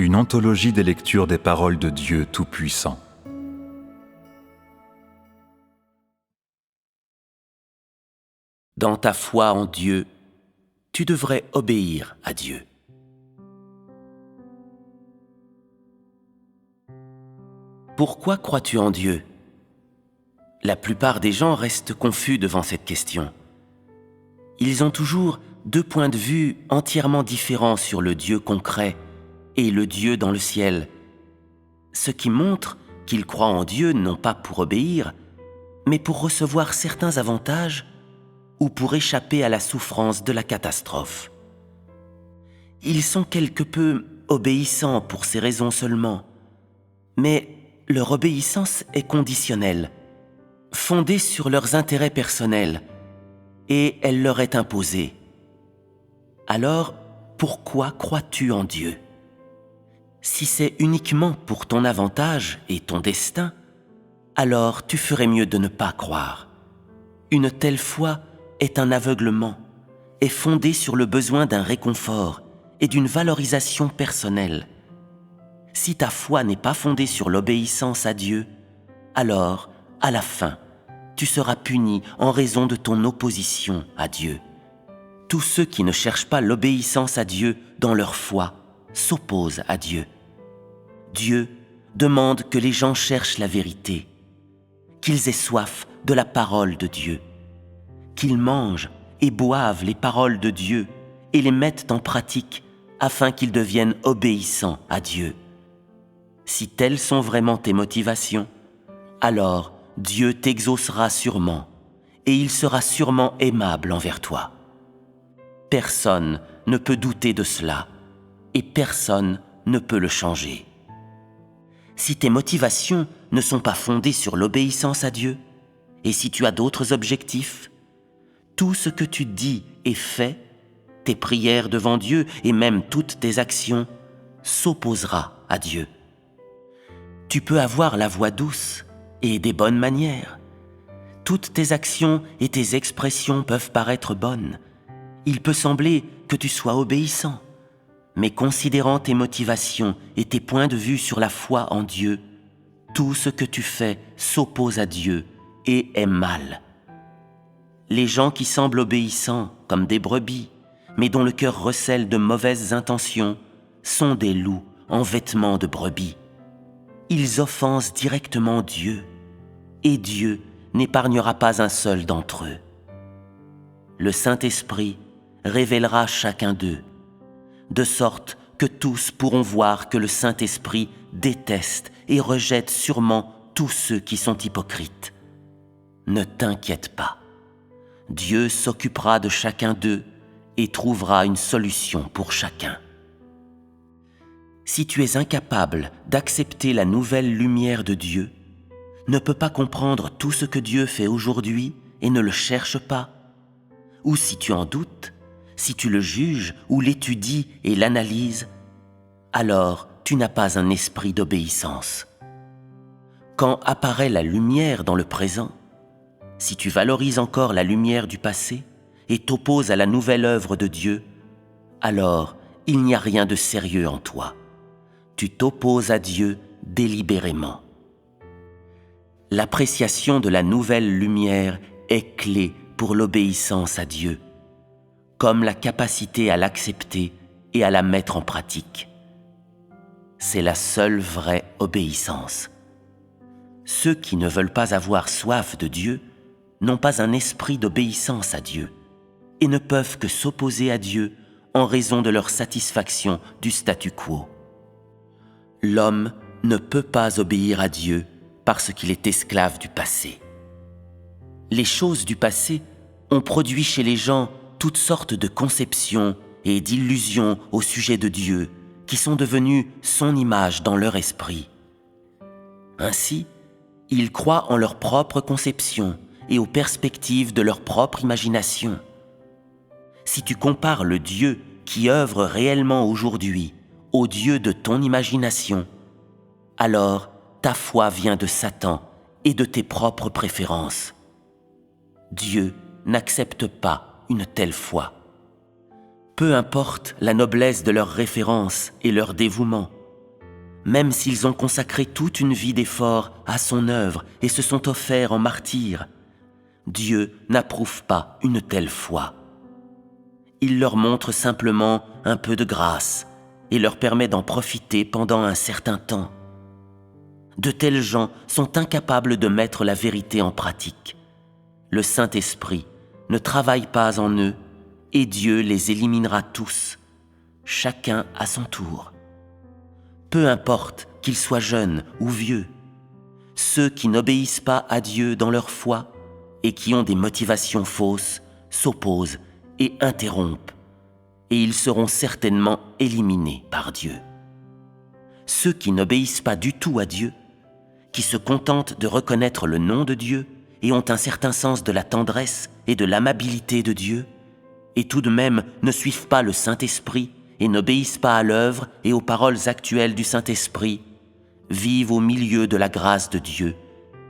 une anthologie des lectures des paroles de Dieu Tout-Puissant. Dans ta foi en Dieu, tu devrais obéir à Dieu. Pourquoi crois-tu en Dieu ? La plupart des gens restent confus devant cette question. Ils ont toujours deux points de vue entièrement différents sur le Dieu concret et le Dieu dans le ciel, ce qui montre qu'ils croient en Dieu non pas pour obéir, mais pour recevoir certains avantages ou pour échapper à la souffrance de la catastrophe. Ils sont quelque peu obéissants pour ces raisons seulement, mais leur obéissance est conditionnelle, fondée sur leurs intérêts personnels, et elle leur est imposée. Alors, pourquoi crois-tu en Dieu ? Si c'est uniquement pour ton avantage et ton destin, alors tu ferais mieux de ne pas croire. Une telle foi est un aveuglement, est fondée sur le besoin d'un réconfort et d'une valorisation personnelle. Si ta foi n'est pas fondée sur l'obéissance à Dieu, alors, à la fin, tu seras puni en raison de ton opposition à Dieu. Tous ceux qui ne cherchent pas l'obéissance à Dieu dans leur foi s'opposent à Dieu. Dieu demande que les gens cherchent la vérité, qu'ils aient soif de la parole de Dieu, qu'ils mangent et boivent les paroles de Dieu et les mettent en pratique afin qu'ils deviennent obéissants à Dieu. Si telles sont vraiment tes motivations, alors Dieu t'exaucera sûrement et il sera sûrement aimable envers toi. Personne ne peut douter de cela et personne ne peut le changer. Si tes motivations ne sont pas fondées sur l'obéissance à Dieu et si tu as d'autres objectifs, tout ce que tu dis et fais, tes prières devant Dieu et même toutes tes actions, s'opposera à Dieu. Tu peux avoir la voix douce et des bonnes manières. Toutes tes actions et tes expressions peuvent paraître bonnes. Il peut sembler que tu sois obéissant, mais considérant tes motivations et tes points de vue sur la foi en Dieu, tout ce que tu fais s'oppose à Dieu et est mal. Les gens qui semblent obéissants comme des brebis, mais dont le cœur recèle de mauvaises intentions, sont des loups en vêtements de brebis. Ils offensent directement Dieu, et Dieu n'épargnera pas un seul d'entre eux. Le Saint-Esprit révélera chacun d'eux, de sorte que tous pourront voir que le Saint-Esprit déteste et rejette sûrement tous ceux qui sont hypocrites. Ne t'inquiète pas, Dieu s'occupera de chacun d'eux et trouvera une solution pour chacun. Si tu es incapable d'accepter la nouvelle lumière de Dieu, ne peux pas comprendre tout ce que Dieu fait aujourd'hui et ne le cherche pas, ou si tu en doutes, si tu le juges ou l'étudies et l'analyses, alors tu n'as pas un esprit d'obéissance. Quand apparaît la lumière dans le présent, si tu valorises encore la lumière du passé et t'opposes à la nouvelle œuvre de Dieu, alors il n'y a rien de sérieux en toi. Tu t'opposes à Dieu délibérément. L'appréciation de la nouvelle lumière est clé pour l'obéissance à Dieu, comme la capacité à l'accepter et à la mettre en pratique. C'est la seule vraie obéissance. Ceux qui ne veulent pas avoir soif de Dieu n'ont pas un esprit d'obéissance à Dieu et ne peuvent que s'opposer à Dieu en raison de leur satisfaction du statu quo. L'homme ne peut pas obéir à Dieu parce qu'il est esclave du passé. Les choses du passé ont produit chez les gens toutes sortes de conceptions et d'illusions au sujet de Dieu qui sont devenues son image dans leur esprit. Ainsi, ils croient en leur propre conception et aux perspectives de leur propre imagination. Si tu compares le Dieu qui œuvre réellement aujourd'hui au Dieu de ton imagination, alors ta foi vient de Satan et de tes propres préférences. Dieu n'accepte pas une telle foi. Peu importe la noblesse de leurs références et leur dévouement, même s'ils ont consacré toute une vie d'effort à son œuvre et se sont offerts en martyrs, Dieu n'approuve pas une telle foi. Il leur montre simplement un peu de grâce et leur permet d'en profiter pendant un certain temps. De tels gens sont incapables de mettre la vérité en pratique. Le Saint-Esprit ne travaille pas en eux et Dieu les éliminera tous, chacun à son tour. Peu importe qu'ils soient jeunes ou vieux, ceux qui n'obéissent pas à Dieu dans leur foi et qui ont des motivations fausses s'opposent et interrompent, et ils seront certainement éliminés par Dieu. Ceux qui n'obéissent pas du tout à Dieu, qui se contentent de reconnaître le nom de Dieu et ont un certain sens de la tendresse et de l'amabilité de Dieu, et tout de même ne suivent pas le Saint-Esprit et n'obéissent pas à l'œuvre et aux paroles actuelles du Saint-Esprit, vivent au milieu de la grâce de Dieu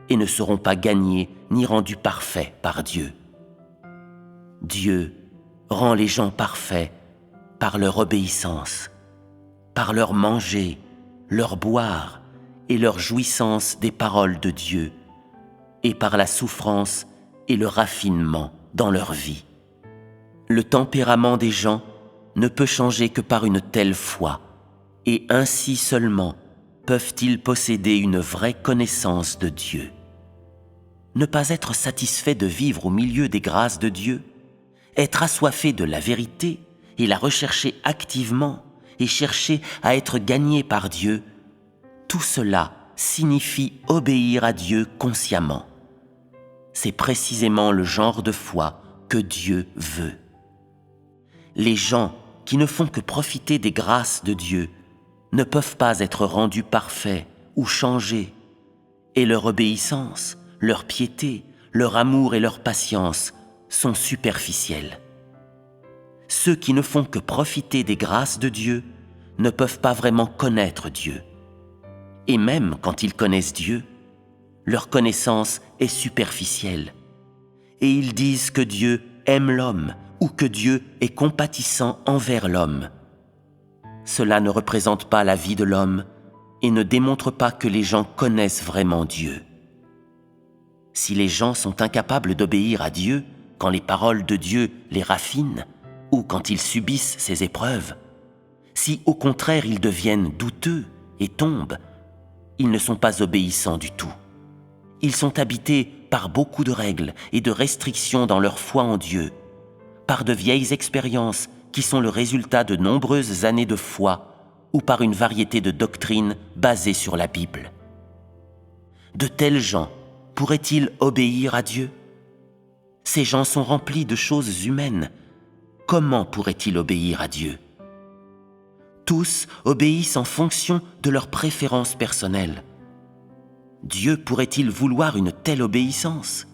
et ne seront pas gagnés ni rendus parfaits par Dieu. Dieu rend les gens parfaits par leur obéissance, par leur manger, leur boire et leur jouissance des paroles de Dieu, et par la souffrance et le raffinement dans leur vie. Le tempérament des gens ne peut changer que par une telle foi, et ainsi seulement peuvent-ils posséder une vraie connaissance de Dieu. Ne pas être satisfait de vivre au milieu des grâces de Dieu, être assoiffé de la vérité et la rechercher activement et chercher à être gagné par Dieu, tout cela signifie obéir à Dieu consciemment. C'est précisément le genre de foi que Dieu veut. Les gens qui ne font que profiter des grâces de Dieu ne peuvent pas être rendus parfaits ou changés, et leur obéissance, leur piété, leur amour et leur patience sont superficiels. Ceux qui ne font que profiter des grâces de Dieu ne peuvent pas vraiment connaître Dieu. Et même quand ils connaissent Dieu, leur connaissance est superficielle. Et ils disent que Dieu aime l'homme ou que Dieu est compatissant envers l'homme. Cela ne représente pas la vie de l'homme et ne démontre pas que les gens connaissent vraiment Dieu. Si les gens sont incapables d'obéir à Dieu quand les paroles de Dieu les raffinent ou quand ils subissent ces épreuves, si au contraire ils deviennent douteux et tombent, ils ne sont pas obéissants du tout. Ils sont habités par beaucoup de règles et de restrictions dans leur foi en Dieu, par de vieilles expériences qui sont le résultat de nombreuses années de foi ou par une variété de doctrines basées sur la Bible. De tels gens pourraient-ils obéir à Dieu? Ces gens sont remplis de choses humaines. Comment pourraient-ils obéir à Dieu? Tous obéissent en fonction de leurs préférences personnelles. Dieu pourrait-il vouloir une telle obéissance?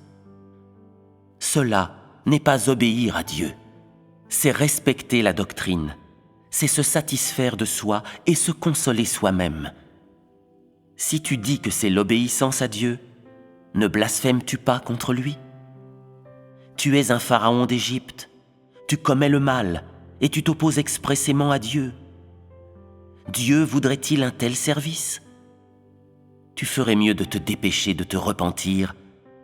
Cela n'est pas obéir à Dieu. C'est respecter la doctrine. C'est se satisfaire de soi et se consoler soi-même. Si tu dis que c'est l'obéissance à Dieu, ne blasphèmes-tu pas contre lui? Tu es un pharaon d'Égypte, tu commets le mal et tu t'opposes expressément à Dieu. Dieu voudrait-il un tel service? Tu ferais mieux de te dépêcher de te repentir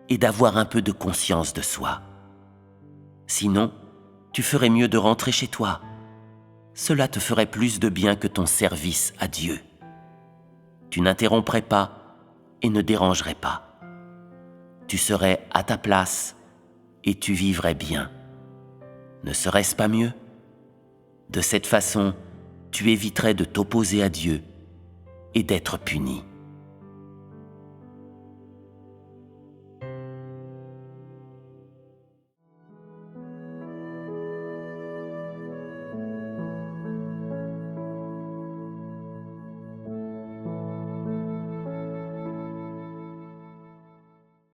et d'avoir un peu de conscience de soi. Sinon, tu ferais mieux de rentrer chez toi. Cela te ferait plus de bien que ton service à Dieu. Tu n'interromprais pas et ne dérangerais pas. Tu serais à ta place et tu vivrais bien. Ne serait-ce pas mieux? De cette façon, tu éviterais de t'opposer à Dieu et d'être puni.